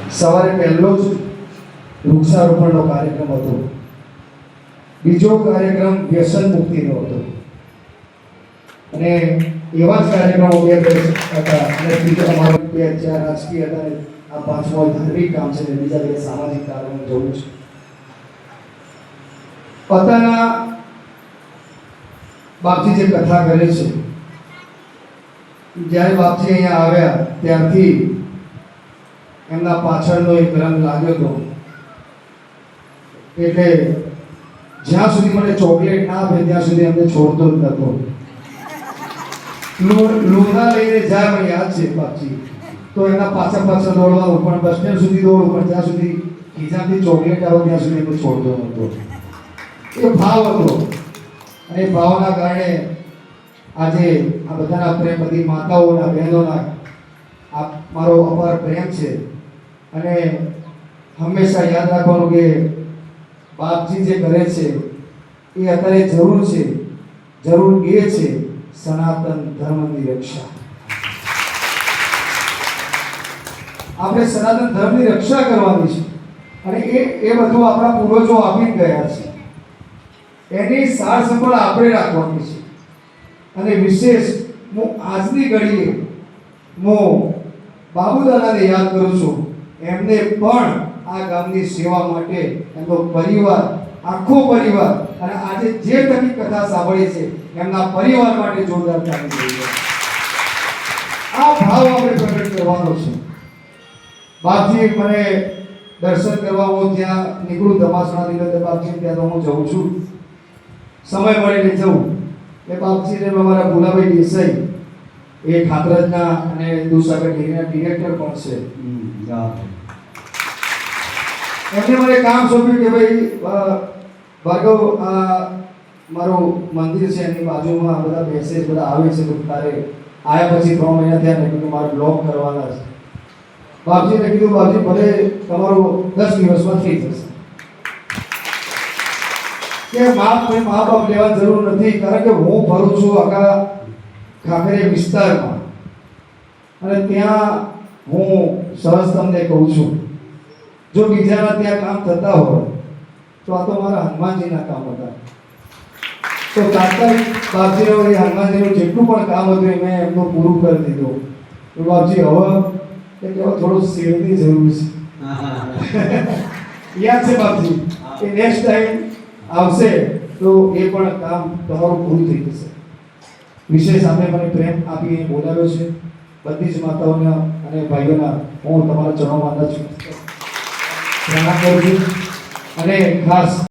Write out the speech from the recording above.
સવારે પહેલો જ વૃક્ષારોપણનો કાર્યક્રમ હતો. બીજો કાર્યક્રમ વ્યસન મુક્તિનો હતો અને એવા જ કાર્યક્રમો બે હતા. અને ત્રીજો અમારો 2 રાજકીય હતા અને આ 5મો ધાર્મિક કામ છે અને બીજા 2 સામાજિક કાર્યક્રમ જોવું છે. પોતાના બાપજી જે કથા કરે છે, જ્યારે બાપજી અહીંયા આવ્યા ત્યારથી એમના પાછળનો એક રંગ લાગ્યો હતો. એટલે જ્યાં સુધી મને ચોકલેટ ના આપે ત્યાં સુધી અમને છોડતો જ નતો. લુગડા લઈને જાય મને યાદ છે બાપજી, તો એના પાછળ દોડવાનું, પણ બસ સ્ટેન્ડ સુધી દોડવું, પણ જ્યાં સુધી ખીચામાંથી ચોકલેટ આવે ત્યાં સુધી એમને છોડતો નતો. એ ભાવ હતો અને એ ભાવના કારણે આજે આ બધાના પ્રેમ, બધી માતાઓના, બહેનોના આ મારો અપાર પ્રેમ છે. અને હંમેશા યાદ રાખવાનું કે બાપજી જે કરે છે એ અત્યારે જરૂર છે, જરૂર એ છે સનાતન ધર્મની રક્ષા. આપણે સનાતન ધર્મની રક્ષા કરવાની છે અને એ બધું આપણા પૂર્વજો આપી ગયા છે. એની સાર સંભાળ આપણે રાખવાની છે. અને વિશેષ હું આજની ઘડીએ હું બાબુદાદાને યાદ કરું છું. એમને પણ આ ગામની સેવા માટે એમનો પરિવાર, આખો પરિવાર, અને આજે જે તકી કથા સાંભળી છે એમના પરિવાર માટે જોરદાર તાળી જોઈએ. આ ભાવ આપણે પ્રગટ કરવાનો છે. બાપજી મને દર્શન કરવા હું ત્યાં નીકળું ધમાસણા દિવસે બાપજી ત્યાં તો હું જઉં છું, સમય મળે એટલે જઉં. એ બાપજીને અમારા ભુલાભાઈ દેસાઈ એ ખાતરજના અને દૂધસાગર ડેરીના ડિરેક્ટર પણ છે. એમને મને કામ સોંપ્યું કે ભાઈ ભાર્ગવ, આ મારું મંદિર છે એની બાજુમાં બધા મેસેજ બધા આવે છે, તો તારે આવ્યા પછી 3 મહિના થયા ને કીધું મારે બ્લોક કરવાના છે. બાપજીને કીધું બાપજી ભલે તમારું 10 દિવસમાં થઈ જશે. કે મા બાપ લેવા જરૂર નથી, કારણ કે હું ફરું છું આખા ખાખરે વિસ્તારમાં અને ત્યાં હું સહજ તમને કહું છું, જો બીજાના ત્યાં કામ થતા હોય તો આ તો મારા હનુમાનજીના કામ હતા. તો તાત્કાલિક બાપજીને એ હનુમાનજીનું જેટલું પણ કામ હતું એ મેં એમનું પૂરું કરી દીધું. તો બાપજી હવે થોડું સેવની જરૂર છે. યાદ છે બાપજી, એ નેક્સ્ટ ટાઈમ આવશે તો એ પણ કામ તમારું પૂરું થઈ જશે. વિશેષ આપણે મને પ્રેમ આપી બોલાવ્યો છે. બધી જ માતાઓના અને ભાઈઓના હું તમારા ચરણોમાં જ પ્રણામ કરું છું. અને ખાસ